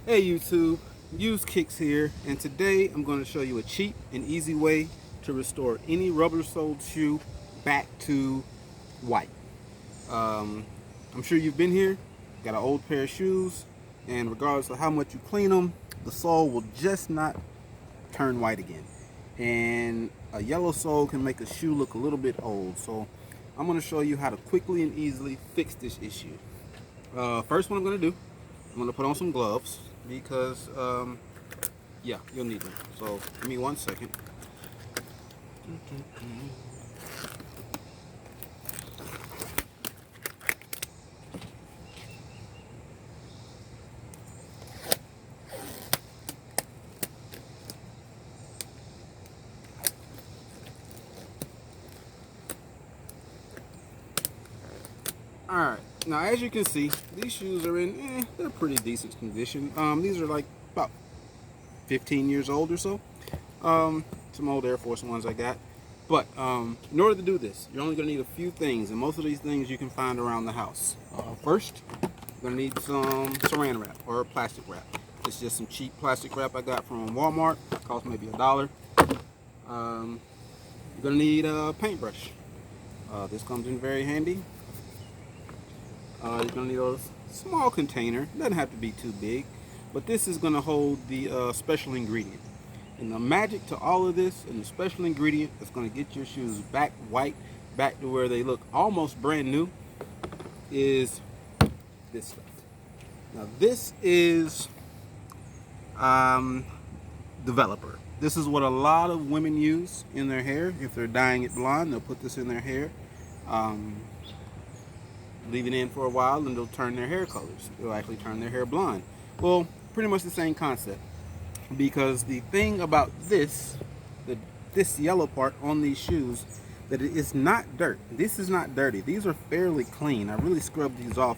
Hey YouTube, Used Kicks here, and today I'm going to show you a cheap and easy way to restore any rubber-soled shoe back to white. I'm sure you've been here, got an old pair of shoes, and regardless of how much you clean them, the sole will just not turn white again. And a yellow sole can make a shoe look a little bit old, so I'm going to show you how to quickly and easily fix this issue. First, what I'm going to do, I'm going to put on some gloves because, yeah, you'll need them. So, give me 1 second. Alright, now as you can see, these shoes are in, they're pretty decent condition. These are like about 15 years old or so. Some old Air Force ones I got. But in order to do this, you're only going to need a few things, and most of these things you can find around the house. First, you're going to need some saran wrap or plastic wrap. It's just some cheap plastic wrap I got from Walmart. It cost maybe $1. You're going to need a paintbrush. This comes in very handy. You're going to need a small container. It doesn't have to be too big, but this is going to hold the special ingredient. And the magic to all of this, and the special ingredient that's going to get your shoes back white, back to where they look almost brand new, is this stuff. Now this is developer. This is what a lot of women use in their hair. If they're dyeing it blonde, they'll put this in their hair. Leave it in for a while and they'll turn their hair colors. They'll actually turn their hair blonde. Well, pretty much the same concept. Because the thing about this yellow part on these shoes, that it is not dirt. This is not dirty. These are fairly clean. I really scrubbed these off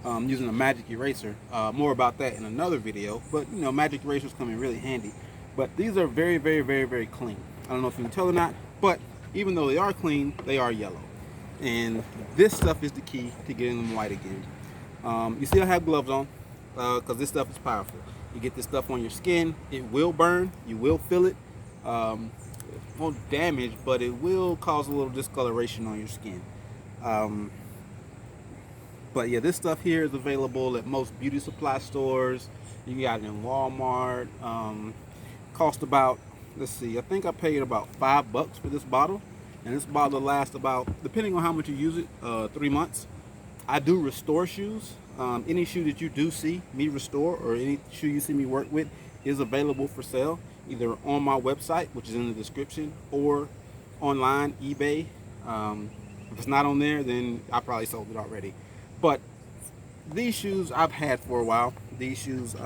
using a magic eraser. More about that in another video. But you know, magic erasers come in really handy. But these are very, very, very, very clean. I don't know if you can tell or not, but even though they are clean, they are yellow. And this stuff is the key to getting them white again. You still have gloves on because this stuff is powerful. You get this stuff on your skin, it will burn, you will feel it. It won't damage, but it will cause a little discoloration on your skin. But yeah, this stuff here is available at most beauty supply stores. You got it in Walmart. Cost about, let's see, I think I paid about $5 for this bottle. And this bottle lasts about, depending on how much you use it, 3 months. I do restore shoes. Any shoe that you do see me restore, or any shoe you see me work with, is available for sale, either on my website, which is in the description, or online, eBay. If it's not on there, then I probably sold it already. But these shoes I've had for a while. These shoes,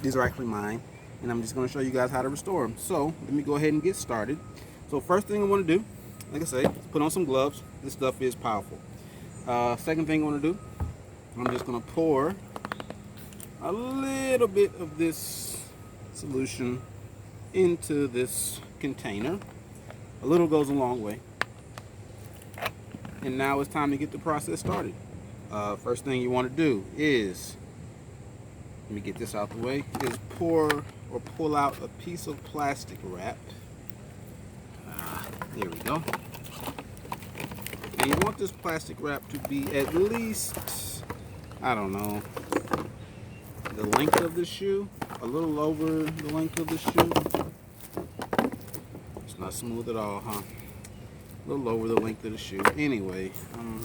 these are actually mine, and I'm just going to show you guys how to restore them. So let me go ahead and get started. So first thing I want to do, like I say, put on some gloves. This stuff is powerful. Second thing I want to do, I'm just going to pour a little bit of this solution into this container. A little goes a long way. And now it's time to get the process started. First thing you want to do is, let me get this out the way, is pour or pull out a piece of plastic wrap. There we go. And you want this plastic wrap to be at least, I don't know, the length of the shoe, a little over the length of the shoe. It's not smooth at all, huh? A little over the length of the shoe. Anyway,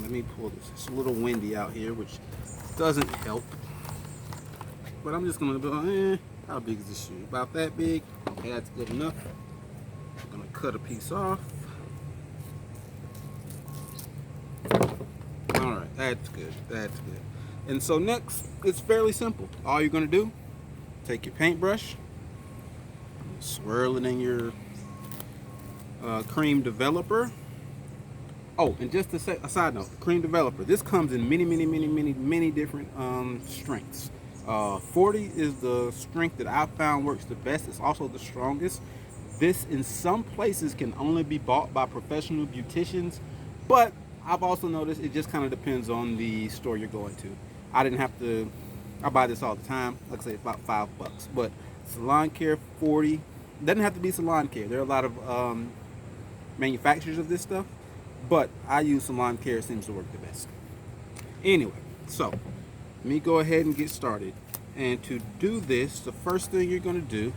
let me pull this. It's a little windy out here, which doesn't help. But I'm just gonna go, how big is this shoe? About that big? Okay, that's good enough. I'm gonna cut a piece off. Alright, that's good, that's good. And so next, it's fairly simple. All you're gonna do, take your paintbrush, swirl it in your cream developer. Oh, and just a side note, cream developer, this comes in many different strengths. 40 is the strength that I found works the best. It's also the strongest. This in some places can only be bought by professional beauticians, but I've also noticed it just kind of depends on the store you're going to. I didn't have to I buy this all the time. Like I say, it's about $5. But Salon Care 40 doesn't have to be Salon Care. There are a lot of manufacturers of this stuff, but I use Salon Care. It seems to work the best. Anyway, so let me go ahead and get started. And to do this, the first thing you're going to do,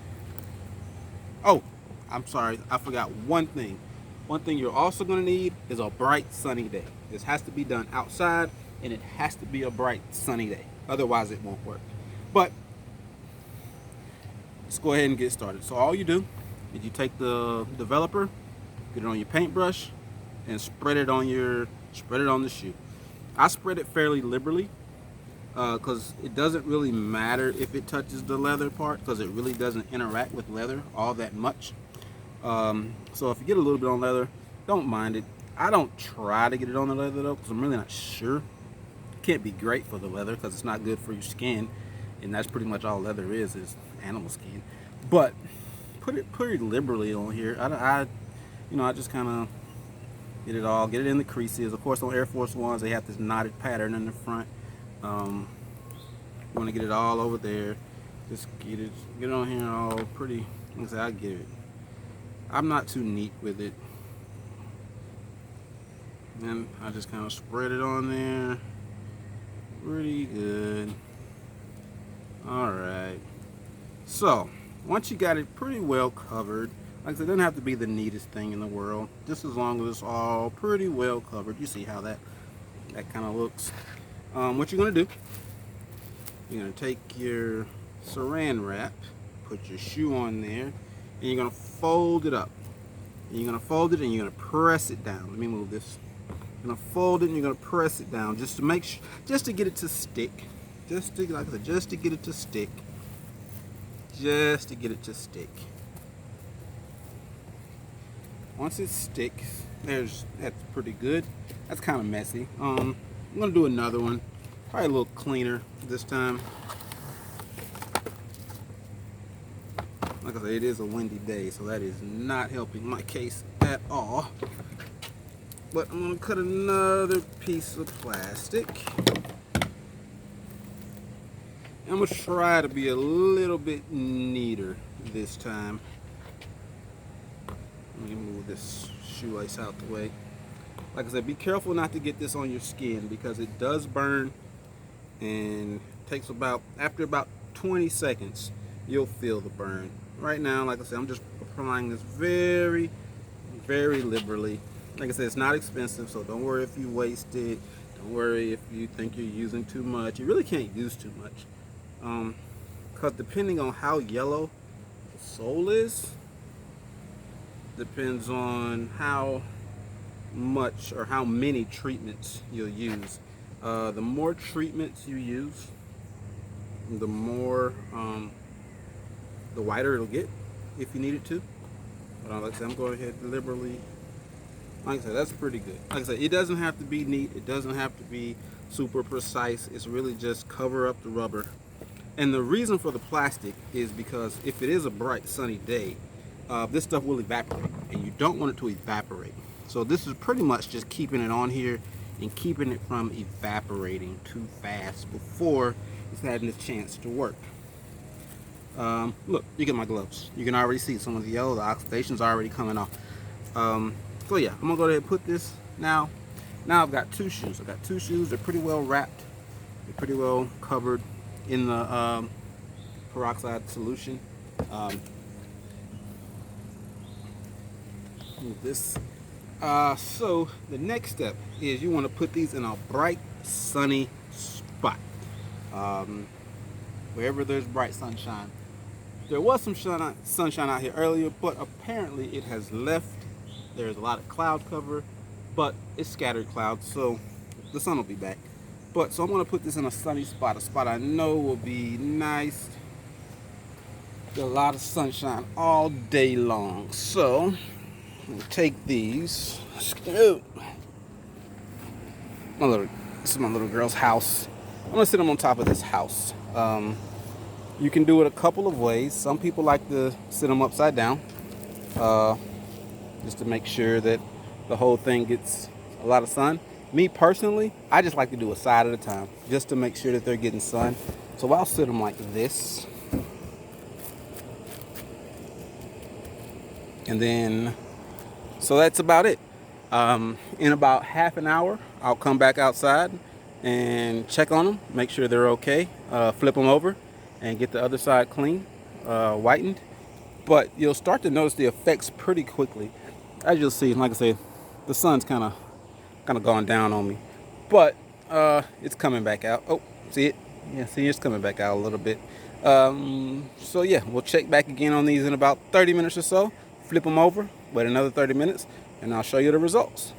oh, I'm sorry, I forgot one thing. One thing you're also going to need is a bright sunny day. This has to be done outside, and it has to be a bright sunny day. Otherwise, it won't work. But let's go ahead and get started. So all you do is you take the developer, get it on your paintbrush, and spread it on the shoe. I spread it fairly liberally because it doesn't really matter if it touches the leather part, because it really doesn't interact with leather all that much. So if you get a little bit on leather, don't mind it. I don't try to get it on the leather though, because I'm really not sure. Can't be great for the leather because it's not good for your skin, and that's pretty much all leather is animal skin. But put it pretty liberally on here. I just kind of get it in the creases. Of course, on Air Force Ones, they have this knotted pattern in the front. You want to get it all over there. Just get it on here all pretty. Like I say, I get it. I'm not too neat with it. And I just kind of spread it on there. Pretty good. Alright. So, once you got it pretty well covered, like I said, it doesn't have to be the neatest thing in the world. Just as long as it's all pretty well covered. You see how that kind of looks. What you're going to do, you're going to take your saran wrap, put your shoe on there, and you're going to fold it up. And you're going to fold it and you're going to press it down. Let me move this. You're going to fold it and you're going to press it down just to make sure, just to get it to stick. Just to get it to stick. Just to get it to stick. Once it sticks, that's pretty good. That's kind of messy. I'm going to do another one. Probably a little cleaner this time. Like I said, it is a windy day, so that is not helping my case at all. But I'm going to cut another piece of plastic. I'm going to try to be a little bit neater this time. Let me move this shoelace out the way. Like I said, be careful not to get this on your skin because it does burn, and takes after about 20 seconds, you'll feel the burn. Right now, like I said, I'm just applying this very, very liberally. Like I said, it's not expensive, so don't worry if you waste it. Don't worry if you think you're using too much. You really can't use too much. Because depending on how yellow the sole is, depends on how much or how many treatments you'll use. The more treatments you use, the more, the whiter it'll get if you need it to. But like I said, I'm going ahead liberally. Like I said, that's pretty good. Like I said, it doesn't have to be neat. It doesn't have to be super precise. It's really just cover up the rubber. And the reason for the plastic is because if it is a bright sunny day, this stuff will evaporate, and you don't want it to evaporate. So this is pretty much just keeping it on here and keeping it from evaporating too fast before it's having a chance to work. Look, you get my gloves. You can already see some of the yellow, the oxidation's already coming off. So yeah, I'm gonna go ahead and put this now. Now I've got two shoes. I've got two shoes. They're pretty well wrapped. They're pretty well covered in the peroxide solution. Move this. So the next step is you want to put these in a bright, sunny spot. Wherever there's bright sunshine. There was some sunshine out here earlier, but apparently it has left. There's a lot of cloud cover, but it's scattered clouds, so the sun will be back. But so I'm going to put this in a sunny spot, a spot I know will be nice. Get a lot of sunshine all day long. So I'm going to take these. This is my little girl's house. I'm going to sit them on top of this house. You can do it a couple of ways. Some people like to sit them upside down, just to make sure that the whole thing gets a lot of sun. Me personally, I just like to do a side at a time, just to make sure that they're getting sun. So I'll sit them like this. And then, so that's about it. In about half an hour, I'll come back outside and check on them, make sure they're okay, flip them over and get the other side clean, whitened. But you'll start to notice the effects pretty quickly. As you'll see, like I said, the sun's kind of gone down on me, but it's coming back out. Oh, see it? Yeah, see, it's coming back out a little bit. So yeah, we'll check back again on these in about 30 minutes or so. Flip them over, wait another 30 minutes, and I'll show you the results.